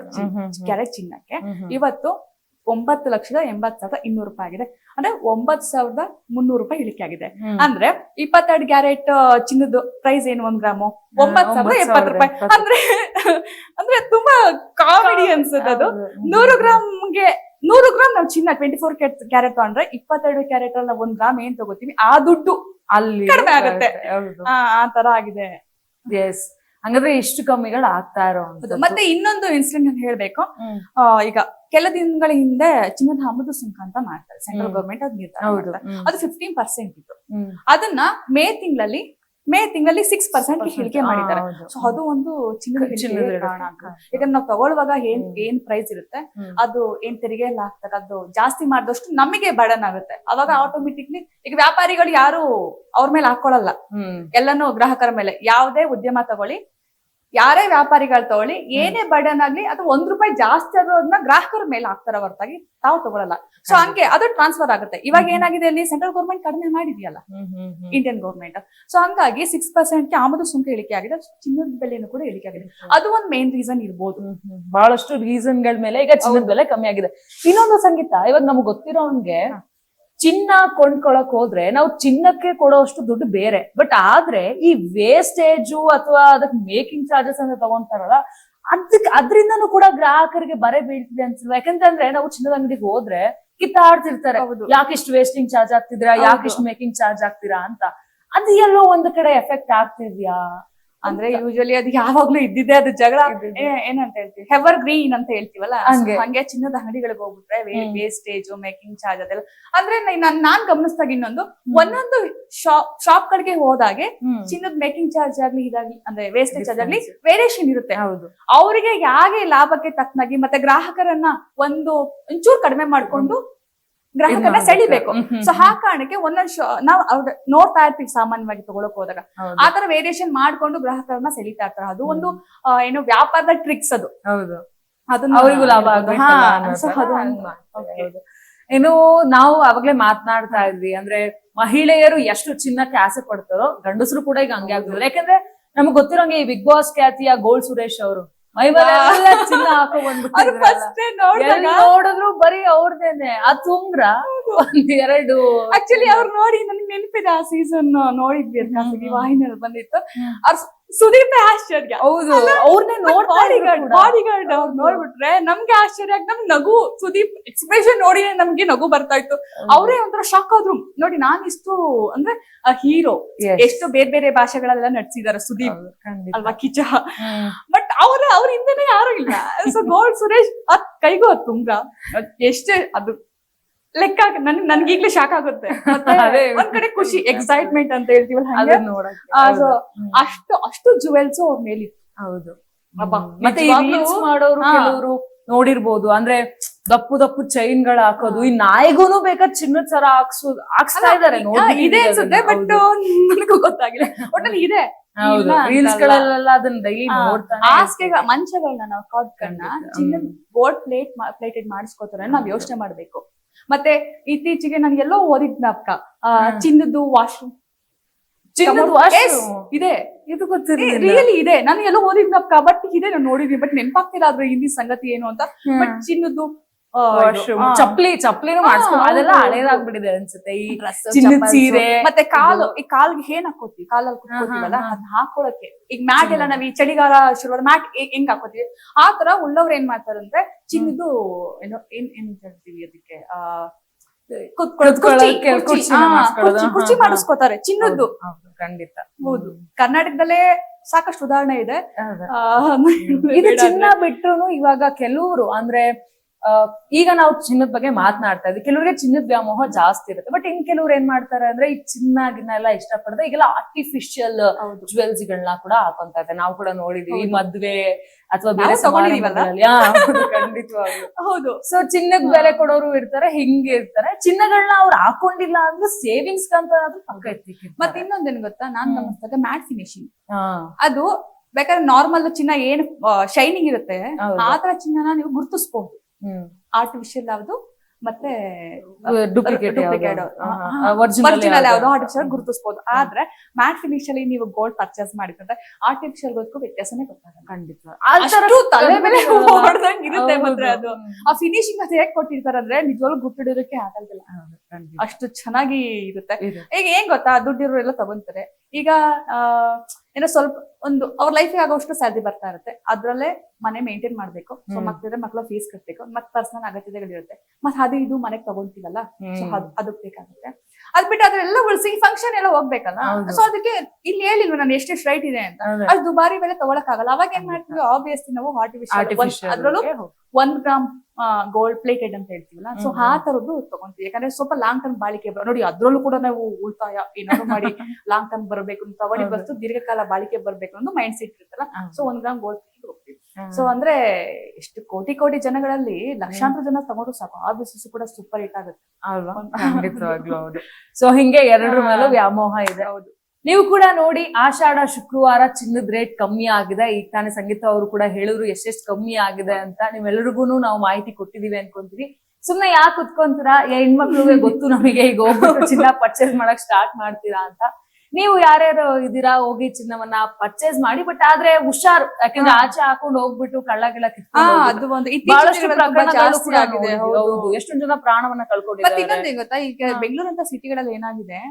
ಕ್ಯಾರೆಟ್ ಚಿನ್ನಕ್ಕೆ. ಇವತ್ತು 9,80,200 ರೂಪಾಯಿ ಆಗಿದೆ. ಅಂದ್ರೆ 9,300 ರೂಪಾಯಿ ಇಳಿಕೆ ಆಗಿದೆ. ಅಂದ್ರೆ 22 ಕ್ಯಾರೆಟ್ ಚಿನ್ನದ ಪ್ರೈಸ್ ಏನು 1 ಗ್ರಾಮು 9,070 ರೂಪಾಯಿ. ಅಂದ್ರೆ ತುಂಬಾ ಕಾಮಿಡಿ ಅನ್ಸುತ್ತೆ ಅದು. 100 ಗ್ರಾಮ್ಗೆ 100 ಗ್ರಾಮ್ ನಾವು ಚಿನ್ನ 24 ಕ್ಯಾರೆಟ್ ತಗೊಂಡ್ರೆ 22 ಕ್ಯಾರೆಟ್ ಅಲ್ಲಿ 1 ಗ್ರಾಮ್ ಏನ್ ತಗೋತೀವಿ ಆ ದುಡ್ಡು ಅಲ್ಲಿ ಕಡಿಮೆ ಆಗುತ್ತೆ. ಆ ತರ ಆಗಿದೆ. ಎಸ್, ಹಂಗಾದ್ರೆ ಇಷ್ಟು ಕಮ್ಮಿಗಳು ಆಗ್ತಾ ಇರೋ. ಮತ್ತೆ ಇನ್ನೊಂದು ಇನ್ಸಿಡೆಂಟ್ ಅಂತ ಹೇಳ್ಬೇಕು. ಈಗ ಕೆಲ ದಿನಗಳ ಹಿಂದೆ ಚಿನ್ನದ ಆಮದು ಸುಂಕ ಅಂತ ಮಾಡ್ತಾರೆ, ಸೆಂಟ್ರಲ್ ಗವರ್ಮೆಂಟ್ ಅದ್ ನಿರ್ಧಾರ ಮಾಡ್ತಾರೆ. ಅದು 15% ಇತ್ತು. ಅದನ್ನ ಮೇ ತಿಂಗಳಲ್ಲಿ 6% ಇಳಿಕೆ ಮಾಡಿದ್ದಾರೆ. ಸೊ ಅದು ಒಂದು ಚಿನ್ನದ ಕಾರಣ. ಯಾಕಂದ್ರೆ ನಾವು ತಗೊಳ್ಳುವಾಗ ಏನ್ ಪ್ರೈಸ್ ಇರುತ್ತೆ ಅದು ಏನ್ ತೆರಿಗೆ ಎಲ್ಲ ಹಾಕ್ತಾರೆ, ಅದು ಜಾಸ್ತಿ ಮಾಡಿದಷ್ಟು ನಮಗೆ ಬರ್ಡನ್ ಆಗುತ್ತೆ. ಅವಾಗ ಆಟೋಮೆಟಿಕ್ಲಿ ಈಗ ವ್ಯಾಪಾರಿಗಳು ಯಾರು ಅವ್ರ ಮೇಲೆ ಹಾಕೊಳ್ಳಲ್ಲ, ಎಲ್ಲಾನು ಗ್ರಾಹಕರ ಮೇಲೆ. ಯಾವುದೇ ಉದ್ಯಮ ತಗೊಳ್ಳಿ, ಯಾರೇ ವ್ಯಾಪಾರಿಗಳು ತಗೊಳ್ಳಿ, ಏನೇ ಬರ್ಡನ್ ಆಗ್ಲಿ ಅದು ₹1 ಜಾಸ್ತಿ ಆಗೋದನ್ನ ಗ್ರಾಹಕರ ಮೇಲೆ ಹಾಕ್ತಾರ ಹೊರತಾಗಿ ತಾವು ತಗೊಳಲ್ಲ. ಸೊ ಹಂಗೆ ಅದು ಟ್ರಾನ್ಸ್ಫರ್ ಆಗುತ್ತೆ. ಇವಾಗ ಏನಾಗಿದೆ ಅಲ್ಲಿ ಸೆಂಟ್ರಲ್ ಗೌರ್ಮೆಂಟ್ ಕಡಿಮೆ ಮಾಡಿದೆಯಲ್ಲ ಇಂಡಿಯನ್ ಗೌರ್ಮೆಂಟ್. ಸೊ ಹಂಗಾಗಿ 6% ಆಮದು ಸುಂಕ ಇಳಿಕೆ ಆಗಿದೆ, ಚಿನ್ನದ ಬೆಲೆನೂ ಕೂಡ ಇಳಿಕೆ ಆಗಿದೆ. ಅದು ಒಂದ್ ಮೇನ್ ರೀಸನ್ ಇರ್ಬೋದು. ಬಹಳಷ್ಟು ರೀಸನ್ ಗಳ ಮೇಲೆ ಈಗ ಚಿನ್ನದ ಬೆಲೆ ಕಮ್ಮಿ ಆಗಿದೆ. ಇನ್ನೊಂದು ಸಂಗೀತ, ಇವಾಗ ನಮ್ಗೆ ಗೊತ್ತಿರೋಂಗೆ ಚಿನ್ನ ಕೊಂಡ್ಕೊಳಕ್ ಹೋದ್ರೆ ನಾವು ಚಿನ್ನಕ್ಕೆ ಕೊಡೋಷ್ಟು ದುಡ್ಡು ಬೇರೆ, ಬಟ್ ಆದ್ರೆ ಈ ವೇಸ್ಟೇಜು ಅಥವಾ ಅದಕ್ಕೆ ಮೇಕಿಂಗ್ ಚಾರ್ಜಸ್ ಅಂತ ತಗೊಂತಾರಲ್ಲ, ಅದ್ರಿಂದನೂ ಕೂಡ ಗ್ರಾಹಕರಿಗೆ ಬರೆ ಬೀಳ್ತಿದೆ ಅನ್ಸಲ್ವಾ? ಯಾಕಂತಂದ್ರೆ ನಾವು ಚಿನ್ನದ ಅಂಗಡಿಗೆ ಹೋದ್ರೆ ಕಿತ್ತಾಡ್ತಿರ್ತಾರೆ, ಯಾಕಿಷ್ಟು ವೇಸ್ಟಿಂಗ್ ಚಾರ್ಜ್ ಆಗ್ತಿದ್ರಾ, ಯಾಕಿಷ್ಟು ಮೇಕಿಂಗ್ ಚಾರ್ಜ್ ಆಗ್ತೀರಾ ಅಂತ. ಅದು ಎಲ್ಲೋ ಒಂದ್ ಕಡೆ ಎಫೆಕ್ಟ್ ಆಗ್ತಿದ್ಯಾ ಅಂದ್ರೆ ಯೂಶಲಿ ಅದು ಯಾವಾಗ್ಲೂ ಇದ್ದಿದೆ, ಅದು ಜಗಳ ಏನಂತ ಹೇಳ್ತೀವಿ, ಎವರ್ ಗ್ರೀನ್ ಅಂತ ಹೇಳ್ತೀವಲ್ಲ, ಹಂಗೆ ಚಿನ್ನದ ಅಂಗಡಿಗಳಿಗೆ ಹೋಗ್ಬಿಟ್ರೆ ವೇಸ್ಟೇಜ್ ಮೇಕಿಂಗ್ ಚಾರ್ಜ್ ಅದೆಲ್ಲ. ಅಂದ್ರೆ ನಾನ್ ಗಮನಿಸ್ದಾಗ ಇನ್ನೊಂದು ಒಂದೊಂದು ಶಾಪ್ ಗಳಿಗೆ ಹೋದಾಗೆ ಚಿನ್ನದ ಮೇಕಿಂಗ್ ಚಾರ್ಜ್ ಆಗ್ಲಿ ಇದಾಗ್ಲಿ ಅಂದ್ರೆ ವೇಸ್ಟೇಜ್ ಚಾರ್ಜ್ ಆಗ್ಲಿ ವೇರಿಯೇಷನ್ ಇರುತ್ತೆ. ಹೌದು, ಅವರಿಗೆ ಹೇಗೆ ಲಾಭಕ್ಕೆ ತಕ್ಕನಾಗಿ ಮತ್ತೆ ಗ್ರಾಹಕರನ್ನ ಒಂಚೂರು ಕಡಿಮೆ ಮಾಡ್ಕೊಂಡು ಗ್ರಾಹಕರನ್ನ ಸೆಳಿಬೇಕು. ಸೊ ಆ ಕಾರಣಕ್ಕೆ ಒಂದೊಂದು ನಾವ್ ನೋಡ್ತಾ ಇರ್ತೀವಿ ಸಾಮಾನ್ಯವಾಗಿ ತಗೊಳಕ್ ಹೋದಾಗ, ಆತರ ವೇರಿಯೇಷನ್ ಮಾಡ್ಕೊಂಡು ಗ್ರಾಹಕರನ್ನ ಸೆಳಿತಾ ಇರ್ತಾರೆ. ಅದು ಒಂದು ಏನು ವ್ಯಾಪಾರದ ಟ್ರಿಕ್ಸ್ ಅದು. ಹೌದು, ಅದನ್ನ ಅವರಿಗೂ ಲಾಭ ಆಗುತ್ತೆ. ಇನ್ನು ನಾವು ಅವಾಗ್ಲೇ ಮಾತನಾಡ್ತಾ ಇದ್ವಿ, ಅಂದ್ರೆ ಮಹಿಳೆಯರು ಎಷ್ಟು ಚಿನ್ನಕ್ಕೆ ಆಸೆ ಪಡ್ತಾರೋ ಗಂಡಸರು ಕೂಡ ಈಗ ಹಂಗೆ ಆಗ್ತಿದ್ರು. ಯಾಕಂದ್ರೆ ನಮ್ಗೆ ಗೊತ್ತಿರೋಂಗೆ ಈ ಬಿಗ್ ಬಾಸ್ ಖ್ಯಾತಿಯ ಗೋಲ್ಡ್ ಸುರೇಶ್ ಅವರು ಮೈ ಮೇಲೆ ಚಿನ್ನ ಹಾಕೋ ನೋಡಿದ್ರು ಬರೀ ಅವ್ರದೇನೆ ಆ ತುಂಗ್ರ ಒಂದೆರಡು. ಆಕ್ಚುಲಿ ಅವ್ರು ನೋಡಿ ನನ್ಗೆ ನೆನಪಿದೆ, ಆ ಸೀಸನ್ ನೋಡಿದ್ವಿ ಖಾಸಗಿ ವಾಹಿನಿಯಲ್ಲಿ ಬಂದಿತ್ತು. ಅವ್ರ ಸುದೀಪ್ ಆಶ್ಚರ್ಯ. ಹೌದು, ಅವ್ರನ್ನೇ ಬಾಡಿಗಾರ್ಡ್ ಅವ್ರು ನೋಡ್ಬಿಟ್ರೆ ನಮ್ಗೆ ಆಶ್ಚರ್ಯ ಆಗಿ ನಮ್ ನಗು, ಸುದೀಪ್ ಎಕ್ಸ್ಪ್ರೆಷನ್ ನೋಡಿ ನಮ್ಗೆ ನಗು ಬರ್ತಾ ಇತ್ತು. ಅವರೇ ಒಂಥರ ಶಾಕ್ ಆದ್ರು. ನೋಡಿ ನಾನ್ ಇಷ್ಟು ಅಂದ್ರೆ ಹೀರೋ ಎಷ್ಟು ಬೇರೆ ಬೇರೆ ಭಾಷೆಗಳೆಲ್ಲ ನಡ್ಸಿದಾರೆ ಸುದೀಪ್ ಅಲ್ವಾ, ಕಿಚ. ಬಟ್ ಅವ್ರ ಹಿಂದೆನೆ ಯಾರು ಇಲ್ಲ. ಸೊ ಗೋಲ್ಡ್ ಸುರೇಶ್ ಅದ್ ಕೈಗೂ ಅದ್ ತುಂಬ್ರ ಎಷ್ಟೇ ಅದು ಲೆಕ್ಕ ನನ್ಗೆ ಈಗ್ಲೇ ಶಾಕ್ ಆಗುತ್ತೆ. ಒಂದ್ ಕಡೆ ಖುಷಿ, ಎಕ್ಸೈಟ್ಮೆಂಟ್ ಅಂತ ಹೇಳ್ತೀವಲ್ಲ, ಅಷ್ಟು ಜುವೆಲ್ಸ್ ಅವ್ರ ಮೇಲಿತ್ತು. ಹೌದು, ಮತ್ತೆ ರೀಲ್ಸ್ ಮಾಡೋರು ಕೆಲವರು ನೋಡಿರ್ಬೋದು, ಅಂದ್ರೆ ದಪ್ಪು ಚೈನ್ ಗಳ ಹಾಕೋದು, ಈ ನಾಯಿಗೂನು ಬೇಕಾದ ಚಿನ್ನದ ಸರ ಹಾಕ್ಸ್ತಾ ಇದಾರೆ. ಇದೆ ಅನ್ಸುತ್ತೆ, ಬಟ್ ನನಗೂ ಗೊತ್ತಾಗಿಲ್ಲ. ಒಟ್ಟಲ್ಲಿ ಇದೆ ರೀಲ್ಸ್ ಗಳಲ್ಲೆಲ್ಲ ಅದನ್ನ ಡೈಲಿ ನೋಡ್ತಾ. ಹಾಸಿಗೆ ಮಂಚಗಳನ್ನ ನಾವು ಕಾಟ್ಗಳನ್ನ ಚಿನ್ನದ ಗೋಲ್ಡ್ ಪ್ಲೇಟೆಡ್ ಮಾಡಿಸ್ಕೋತಾರೆ, ನಾವ್ ಯೋಚನೆ ಮಾಡ್ಬೇಕು. ಮತ್ತೆ ಇತ್ತೀಚೆಗೆ ನಾನು ಎಲ್ಲೋ ಓದಿದ್ನಪ್ಪ, ಚಿನ್ನದ್ದು ವಾಶ್ರೂಮ್ ಇದೆ, ಇದು ಗೊತ್ತಿರಲಿಲ್ಲ. ರಿಯಲಿ ಇದೆ, ನಾನು ಎಲ್ಲೋ ಓದಿದ್ನಪ್ಪ, ಬಟ್ ಇದೆ ನಾನು ನೋಡಿದ್ವಿ, ಬಟ್ ನೆನಪಾಗ್ತಿಲ್ಲ ಅದ್ರ ಹಿಂದಿ ಸಂಗತಿ ಏನು ಅಂತ. ಬಟ್ ಚಿನ್ನದ್ದು ಚಪ್ಲಿನೂ ಮಾಡಿಸ್ಕೊಂಡು ಅದೆಲ್ಲ ಹಳೇದಾಗ್ಬಿಟ್ಟಿದೆ ಅನ್ಸುತ್ತೆ. ಈ ಚಿನ್ನದ ಸೀರೆ ಮತ್ತೆ ಈ ಕಾಲ್ಗೆ ಏನ್ ಹಾಕೋತೀವಿ, ಕಾಲಲ್ಲಿ ಕುತ್ಕೋತೀವಲ್ಲ ಅದನ್ನ ಹಾಕೊಳಕ್ಕೆ. ಈಗ ಮ್ಯಾಟ್ ಎಲ್ಲ ನಾವ್ ಈ ಚಳಿಗಾಲ ಶುರುವಾದ ಮ್ಯಾಟ್ ಹೆಂಗ್ ಹಾಕೋತೀವಿ, ಆ ತರ ಉಳ್ಳವ್ರು ಏನ್ ಮಾಡ್ತಾರಂದ್ರೆ ಚಿನ್ನದು ಏನೋ ಏನ್ ಹೇಳ್ತೀವಿ ಅದಕ್ಕೆ, ಕುರ್ಚಿ ಮಾಡಿಸ್ಕೋತಾರೆ ಚಿನ್ನದ್ದು. ಖಂಡಿತ, ಹೌದು. ಕರ್ನಾಟಕದಲ್ಲೇ ಸಾಕಷ್ಟು ಉದಾಹರಣೆ ಇದೆ. ಇದು ಚಿನ್ನ ಬಿಟ್ರು ಇವಾಗ ಕೆಲವರು ಅಂದ್ರೆ ಈಗ ನಾವು ಚಿನ್ನದ ಬಗ್ಗೆ ಮಾತನಾಡ್ತಾ ಇದ್ವಿ, ಕೆಲವರಿಗೆ ಚಿನ್ನದ ವ್ಯಾಮೋಹ ಜಾಸ್ತಿ ಇರುತ್ತೆ. ಬಟ್ ಇನ್ ಕೆಲವ್ರು ಏನ್ ಮಾಡ್ತಾರೆ ಅಂದ್ರೆ ಈ ಚಿನ್ನ ಎಲ್ಲ ಇಷ್ಟಪಡದೆ ಈಗೆಲ್ಲ ಆರ್ಟಿಫಿಷಿಯಲ್ ಜುವೆಲ್ಸ್ ಗಳನ್ನ ಕೂಡ ಹಾಕೊಂತ ಇದ್ದಾರೆ. ನಾವು ಕೂಡ ನೋಡಿದೀವಿ ಮದ್ವೆ ಅಥವಾ ಬೇರೆ ಸಮಾರಂಭಗಳಲ್ಲಿ. ಖಂಡಿತವಾಗ್ಲು ಹೌದು. ಸೊ ಚಿನ್ನದ ಬೆಲೆ ಕೊಡೋರು ಇರ್ತಾರೆ, ಹಿಂಗೆ ಇರ್ತಾರೆ. ಚಿನ್ನಗಳನ್ನ ಅವ್ರು ಹಾಕೊಂಡಿಲ್ಲ ಅಂದ್ರೆ ಸೇವಿಂಗ್ಸ್ ಅಂತ ಪಕ್ಕ ಎತ್ತಿಕ್ಕೆ. ಮತ್ತೆ ಇನ್ನೊಂದೇನು ಗೊತ್ತಾ, ನಾನ್ ಗಮನಿಸಿದಾಗ ಮ್ಯಾಟ್ ಫಿನಿಶಿಂಗ್ ಅದು ಬೇಕಾದ್ರೆ ನಾರ್ಮಲ್ ಚಿನ್ನ ಏನ್ ಶೈನಿಂಗ್ ಇರುತ್ತೆ ಆ ತರ ಚಿನ್ನನ ನೀವು ಗುರುತಿಸಬಹುದು. ಆರ್ಟಿಫಿಷಿಯಲ್ ಯಾವ್ದು ಮತ್ತೆ ಒರಿಜಿನಲ್ ಯಾವ್ದು ಆರ್ಟಿಫಿಷಿಯಲ್ ಗುರುತಿಸಬಹುದು. ಆದ್ರೆ ಮ್ಯಾಟ್ ಫಿನಿಶ್ ಅಲ್ಲಿ ನೀವು ಗೋಲ್ಡ್ ಪರ್ಚೇಸ್ ಮಾಡಿದ್ರೆ ಆರ್ಟಿಫಿಷಿಯಲ್ ಗೋಲ್ಡ್ಗೂ ವ್ಯತ್ಯಾಸನೇ ಗೊತ್ತಾಗಲ್ಲ. ಖಂಡಿತ ತಲೆ ಮೇಲೆ ಹೊಡೆದಂಗ್ ಇರುತ್ತೆ. ಮತ್ತೆ ಅದು ಆ ಫಿನಿಶಿಂಗ್ ಅದು ಹೇಗ್ ಕೊಟ್ಟಿರ್ತಾರೆ ಅಂದ್ರೆ ನಿಜವಾಗ್ಲೂ ಗುರ್ತಿಡೋದಕ್ಕೆ ಆಗಲ್ಲ, ಅಷ್ಟು ಚೆನ್ನಾಗಿ ಇರುತ್ತೆ. ಈಗ ಏನ್ ಗೊತ್ತಾ, ದುಡ್ಡಿರೋ ಎಲ್ಲ ತಗೊಂತಾರೆ. ಈಗ ಏನೋ ಸ್ವಲ್ಪ ಒಂದು ಅವ್ರ ಲೈಫಿಗೆ ಆಗೋಷ್ಟು ಸ್ಯಾಲ್ರಿ ಬರ್ತಾ ಇರುತ್ತೆ, ಅದ್ರಲ್ಲೇ ಮನೆ ಮೇಂಟೈನ್ ಮಾಡ್ಬೇಕು. ಸೊ ಮಕ್ಳಿದ್ರೆ ಮಕ್ಳ ಫೀಸ್ ಕಟ್ಬೇಕು, ಮತ್ ಪರ್ಸನಲ್ ಅಗತ್ಯತೆಗಳಿರುತ್ತೆ, ಮತ್ ಅದು ಇದು ಮನೆಗ್ ತಗೊಂತೀವಲ್ಲ, ಸೊ ಅದಕ್ ಬೇಕಾಗುತ್ತೆ. ಅದ್ ಬಿಟ್ಟು ಅದ್ರೆಲ್ಲ ಉಳಿಸಿ ಫಂಕ್ಷನ್ ಎಲ್ಲ ಹೋಗ್ಬೇಕಲ್ಲ. ಸೊ ಅದಕ್ಕೆ ಇಲ್ಲಿ ಹೇಳಿಲ್ವ ನಾನು ಎಷ್ಟೆಷ್ಟು ರೈಟ್ ಇದೆ ಅಂತ, ಅದು ದುಬಾರಿ ಬೆಲೆ ತಗೊಳಕ್ ಆಗಲ್ಲ. ಅವಾಗ ಏನ್ ಮಾಡ್ತೀವಿ, ಆಬ್ವಿಯಸ್ಲಿ ನಾವು ಆರ್ಟಿಫಿಷಿಯಲ್ ಅದ್ರಲ್ಲೂ 1 ಗ್ರಾಮ್ ಗೋಲ್ಡ್ ಪ್ಲೇಟೆಡ್ ಅಂತ ಹೇಳ್ತೀವಲ್ಲ, ಸೊ ಆ ತರದ್ದು ತಗೊಂತೀವಿ. ಯಾಕಂದ್ರೆ ಸ್ವಲ್ಪ ಲಾಂಗ್ ಟರ್ಮ್ ಬಾಳಿಕೆ ನೋಡಿ, ಅದ್ರಲ್ಲೂ ಕೂಡ ನಾವು ಉಳಿತಾಯ ಏನಾದ್ರು ಮಾಡಿ ಲಾಂಗ್ ಟರ್ಮ್ ಬರಬೇಕು, ತಗೊಂಡಿ ವಸ್ತು ದೀರ್ಘಕಾಲ ಬಾಳಿಕೆ ಬರ್ಬೇಕು ಅನ್ನೋ ಮೈಂಡ್ ಸೆಟ್ ಇರುತ್ತಲ್ಲ. ಸೊ 1 ಗ್ರಾಮ್ ಗೋಲ್ಡ್ ಹೋಗ್ತೀವಿ. ಸೊ ಅಂದ್ರೆ ಎಷ್ಟು ಕೋಟಿ ಜನಗಳಲ್ಲಿ ಲಕ್ಷಾಂತರ ಜನ ತಗೊಂಡು ಸಾಕು, ಆ ಬಿಸಿನೆಸ್ ಕೂಡ ಸೂಪರ್ ಹಿಟ್ ಆಗುತ್ತೆ ಅಲ್ವಾ. ಖಂಡಿತವಾಗ್ಲೂ ಹೌದು. ಸೊ ಹಿಂಗೆ ಎರಡರ ಮೇಲೂ ವ್ಯಾಮೋಹ ಇದೆ. ಹೌದು. ನೀವು ಕೂಡ ನೋಡಿ ಆಷಾಢ ಶುಕ್ರವಾರ ಚಿನ್ನದ ರೇಟ್ ಕಮ್ಮಿ ಆಗಿದೆ. ಈಗ ತಾನೇ ಸಂಗೀತ ಅವರು ಕೂಡ ಹೇಳಿದ್ರು ಎಷ್ಟೆಷ್ಟು ಕಮ್ಮಿ ಆಗಿದೆ ಅಂತ. ನೀವೆಲ್ಲರಿಗೂ ನಾವು ಮಾಹಿತಿ ಕೊಟ್ಟಿದೀವಿ ಅನ್ಕೊಂತೀವಿ. ಸುಮ್ನೆ ಯಾಕೆ ಕುತ್ಕೊಂತೀರಾ, ಹೆಣ್ಮಕ್ಳಿಗೆ ಗೊತ್ತು ನಮಗೆ ಈಗ ಹೋಗ್ಬಿಟ್ಟು ಚಿನ್ನ ಪರ್ಚೇಸ್ ಮಾಡಕ್ ಸ್ಟಾರ್ಟ್ ಮಾಡ್ತೀರಾ ಅಂತ. ನೀವು ಯಾರ್ಯಾರು ಇದೀರಾ ಹೋಗಿ ಚಿನ್ನವನ್ನ ಪರ್ಚೇಸ್ ಮಾಡಿ, ಬಟ್ ಆದ್ರೆ ಹುಷಾರು, ಯಾಕಂದ್ರೆ ಆಚೆ ಹಾಕೊಂಡು ಹೋಗ್ಬಿಟ್ಟು ಕಳ್ಳ ಗಿಳ ಅದು ಒಂದು ಬಹಳಷ್ಟು ಪ್ರಕರಣಗಳು ಜಾಸ್ತಿ ಕೂಡ ಆಗಿದೆ. ಹೌದು, ಎಷ್ಟೊಂದು ಜನ ಪ್ರಾಣವನ್ನ ಮತ್ತೆ ಕಳ್ಕೊಂಡಿದ್ದಾರೆ. ಇನ್ನೊಂದು ಏನ್ ಗೊತ್ತಾ, ಈಗ ಬೆಂಗಳೂರು ಅಂತ ಸಿಟಿಗಳಲ್ಲಿ ಏನಾಗಿದೆ,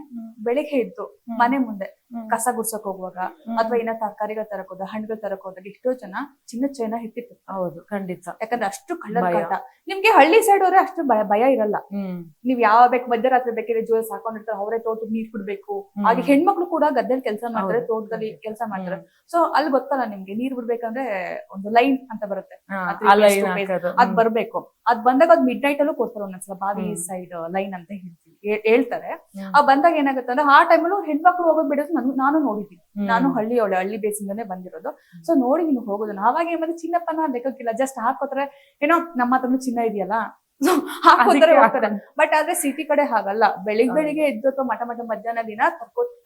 ಬೆಳಿಗ್ಗೆ ಎದ್ದು ಮನೆ ಮುಂದೆ ಕಸ ಗುಡ್ಸಕ್ ಹೋಗುವಾಗ ಅಥವಾ ಏನೋ ತರಕಾರಿಗಳು ತರಕ್ ಹೋದಾಗ, ಹಣ್ಣುಗಳು ತರಕ್ ಹೋದಾಗ ಎಷ್ಟೋ ಜನ ಚಿನ್ನ ಚೈನ ಹಿಟ್ಟಿತ್ತು. ಹೌದು, ಖಂಡಿತ. ಯಾಕಂದ್ರೆ ಅಷ್ಟು ಕಳ್ಳರ ಕಾಟ. ನಿಮ್ಗೆ ಹಳ್ಳಿ ಸೈಡ್ ಅವ್ರೆ ಅಷ್ಟು ಭಯ ಇರಲ್ಲ. ನೀವ್ ಯಾವ ಬೇಕು ಮಧ್ಯರಾತ್ರಿ ಬೇಕಿದ್ರೆ ಜೋಸ್ ಹಾಕೊಂಡಿರ್ತಾರೆ, ಅವರೇ ತೋಟಕ್ಕೆ ನೀರ್ ಬಿಡ್ಬೇಕು. ಹಾಗೆ ಹೆಣ್ಮಕ್ಳು ಕೂಡ ಗದ್ದೆಯಲ್ಲಿ ಕೆಲಸ ಮಾಡ್ತಾರೆ, ತೋಟದಲ್ಲಿ ಕೆಲಸ ಮಾಡ್ತಾರೆ. ಸೊ ಅಲ್ಲಿ ಗೊತ್ತಲ್ಲ ನಿಮ್ಗೆ, ನೀರ್ ಬಿಡ್ಬೇಕಂದ್ರೆ ಒಂದು ಲೈನ್ ಅಂತ ಬರುತ್ತೆ, ಅದ್ ಬರ್ಬೇಕು. ಅದ್ ಬಂದಾಗ ಅದ್ ಮಿಡ್ ನೈಟ್ ಅಲ್ಲೂ ಕೊಡ್ತಾರೆ ಒಂದೊಂದ್ಸಲ, ಬಾವಿ ಸೈಡ್ ಲೈನ್ ಅಂತ ಹೇಳ್ತಾರೆ. ಆ ಬಂದಾಗ ಏನಾಗುತ್ತೆ ಅಂದ್ರೆ ಆ ಟೈಮಲ್ಲೂ ಹೆಣ್ಮಕ್ಳು ಹೋಗೋದ್ ಬಿಡೋದು ನಾನು ನೋಡಿದ್ದೀನಿ. ನಾನು ಹಳ್ಳಿ ಬೇಸಿಂದಾನೇ ಬಂದಿರೋದು. ಸೊ ನೋಡಿ ನೀನು ಹೋಗೋದು. ನಾವಾಗ ಏನ್ ಚಿನ್ನಪ್ಪನ ಬೇಕಾಗಿಲ್ಲ, ಜಸ್ಟ್ ಹಾಕೋತಾರೆ, ಏನೋ ನಮ್ಮ ಹತ್ರನು ಚಿನ್ನ ಇದೆಯಲ್ಲ ಹಾಕೋತಾರೆ ಹೋಗ್ತಾರೆ. ಬಟ್ ಆದ್ರೆ ಸಿಟಿ ಕಡೆ ಹಾಗಲ್ಲ. ಬೆಳಿಗ್ಗೆ ಎದ್ದು ಮಠ ಮಧ್ಯಾಹ್ನ ದಿನ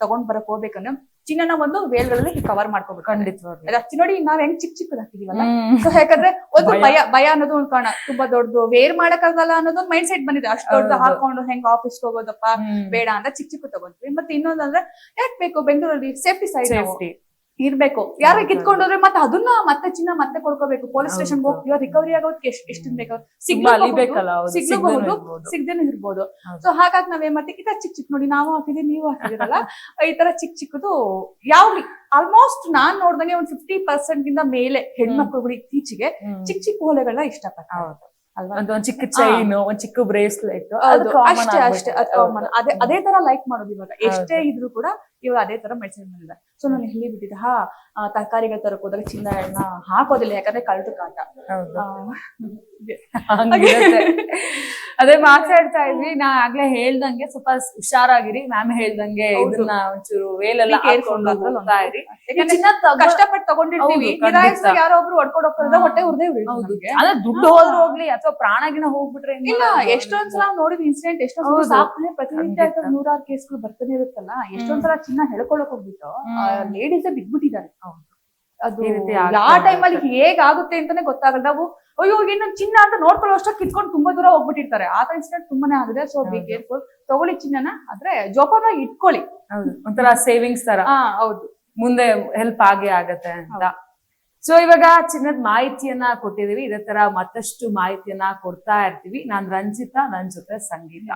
ತಗೊಂಡ್ ಬರಕ್ ಹೋಗ್ಬೇಕಂದ್ರೆ ಚಿನ್ನನ ಒಂದು ವೇಲ್ಗಳಲ್ಲಿ ಕವರ್ ಮಾಡ್ಕೋಬೇಕು. ಖಂಡಿತ ನೋಡಿ ನಾವ್ ಹೆಂಗ್ ಚಿಕ್ಕದ್ ಹಾಕಿದೀವಲ್ಲ. ಸೊ ಯಾಕಂದ್ರೆ ಒಂದು ಭಯ ಅನ್ನೋದು ಒಂದು ಕಾರಣ. ತುಂಬಾ ದೊಡ್ಡದು ವೇರ್ ಮಾಡಕ್ಕಾಗಲ್ಲ ಅನ್ನೋದೊಂದು ಮೈಂಡ್ ಸೆಟ್ ಬಂದಿದೆ. ಅಷ್ಟು ದೊಡ್ಡದು ಹಾಕೊಂಡು ಹೆಂಗ್ ಆಫೀಸ್ ಹೋಗೋದಪ್ಪ ಬೇಡ ಅಂತ ಚಿಕ್ಕ ತಗೊಂಡ್ವಿ. ಮತ್ತೆ ಇನ್ನೊಂದಂದ್ರೆ ಯಾಕೆ ಬೇಕು, ಬೆಂಗಳೂರಲ್ಲಿ ಸೇಫ್ಟಿ ಸೈಡ್ ಇರ್ಬೇಕು. ಯಾರ ಕಿತ್ಕೊಂಡೋದ್ರೆ ಮತ್ತೆ ಅದನ್ನ ಮತ್ತೆ ಚಿನ್ನ ಮತ್ತೆ ಕೊಡ್ಕೋಬೇಕು. ಪೊಲೀಸ್ ಸ್ಟೇಷನ್ ಹೋಗ್ತೀವ, ರಿಕವರಿ ಆಗೋದಕ್ಕೆ ಎಷ್ಟು ಬೇಕು, ಸಿಗ್ಬಹುದು ಸಿಗ್ದೇನು ಇರ್ಬೋದು. ಸೊ ಹಾಗಾಗಿ ನಾವೇನ್ ಮಾಡ್ತೀವಿ, ಈ ತರ ಚಿಕ್ಕ ನೋಡಿ ನಾವು ಹಾಕಿದೀವಿ, ನೀವು ಹಾಕಿದಿರಲ್ಲ, ಈ ತರ ಚಿಕ್ಕದು ಯಾವ ಆಲ್ಮೋಸ್ಟ್ ನಾನ್ ನೋಡ್ದಂಗೆ ಒಂದು 50% ಗಿಂತ ಮೇಲೆ ಹೆಣ್ಮಕ್ಳುಗಳು ಇತ್ತೀಚೆಗೆ ಚಿಕ್ಕ ಓಲೆಗಳನ್ನ ಇಷ್ಟಪಡ್ತಾರೆ. ಒಂದ್ ಚಿಕ್ಕ ಚೈನ್, ಒಂದ್ ಚಿಕ್ಕ ಬ್ರೇಸ್ಲೆಟ್, ಅಷ್ಟೇ ಅದೇ ತರ ಲೈಕ್ ಮಾಡೋದು. ಇವಾಗ ಎಷ್ಟೇ ಇದ್ರು ಕೂಡ ಇವಾಗ ಅದೇ ತರ ಮೆಸೇಜ್ ಬಂದಿದೆ. ಸೊ ನಾನು ಹೇಳಿ ಬಿಟ್ಟಿದ್ದೆ, ತರಕಾರಿಗಳು ತರಕ್ ಹೋದಾಗ ಚಿನ್ನ ಹಾಕೋದಿಲ್ಲ, ಯಾಕಂದ್ರೆ ಕಳ್ದು ಕಾಟ. ಅದೇ ಮಾತಾಡ್ತಾ ಇದ್ವಿ. ನಾ ಆಗ್ಲೇ ಹೇಳ್ದಂಗೆ ಸ್ವಲ್ಪ ಹುಷಾರಾಗಿರಿ. ಮ್ಯಾಮ್ ಹೇಳ್ದಂಗೆ ಇದನ್ನ ಒಂಚೂರು ವೇಲೆಲ್ಲ ಕಷ್ಟಪಟ್ಟು ತಗೊಂಡಿರ್ತೀವಿ, ಯಾರೋ ಒಬ್ರು ಹೊಡ್ಕೊಂಡ್ ಹೋಗ್ತಾರೆ, ಹೊಟ್ಟೆ ಉರ್ದೇ ಅದೇ ದುಡ್ಡು ಹೋದ್ರು ಹೋಗ್ಲಿ ಅಥವಾ ಪ್ರಾಣಗಿನ ಹೋಗ್ಬಿಟ್ರೆ ಇಲ್ಲ. ಎಷ್ಟೊಂದ್ಸಲ ನೋಡಿದ ಇನ್ಸಿಡೆಂಟ್, ಎಷ್ಟೊಂದ್ಸಲ ಪ್ರತಿನಿತ್ಯ 100 ಕೇಸ್ಗಳು ಬರ್ತಾನೆ ಇರುತ್ತಲ್ಲ. ಎಷ್ಟೊಂದ್ಸಲ ಚಿನ್ನ ಹೇಳ್ಕೊಳಕ್ ಹೋಗ್ಬಿಟ್ಟು ಲೇಡೀಸ್ ಬಿದ್ಬಿಟ್ಟಿದ್ದಾರೆ. ಅದು ಆ ಟೈಮಲ್ಲಿ ಹೇಗಾಗುತ್ತೆ ಅಂತಾನೆ ಗೊತ್ತಾಗಲ್ಲ. ನಾವು ಅಯ್ಯೋ ಇನ್ನೊಂದು ಚಿನ್ನ ಅಂತ ನೋಡ್ಕೊಳ್ಳೋ ಅಷ್ಟೊಂದು ಕಿತ್ಕೊಂಡು ತುಂಬಾ ದೂರ ಹೋಗ್ಬಿಟ್ಟಿರ್ತಾರೆ. ಆ ಇನ್ಸಿಡೆಂಟ್ ತುಂಬಾನೇ ಆಗಿದೆ. So be careful. ತಗೊಳ್ಳಿ ಚಿನ್ನನ, ಆದ್ರೆ ಜೋಪಾನಾಗಿ ಇಟ್ಕೊಳ್ಳಿ. ಒಂಥರ ಸೇವಿಂಗ್ಸ್ ತರ. ಹೌದು, ಮುಂದೆ ಹೆಲ್ಪ್ ಆಗತ್ತೆ ಅಂತ. ಸೊ ಇವಾಗ ಚಿನ್ನದ ಮಾಹಿತಿಯನ್ನ ಕೊಟ್ಟಿದೀವಿ. ಇದೇ ತರ ಮತ್ತಷ್ಟು ಮಾಹಿತಿಯನ್ನ ಕೊಡ್ತಾ ಇರ್ತೀವಿ. ನಾನ್ ರಂಜಿತಾ, ನನ್ ಜೊತೆ ಸಂಗೀತ.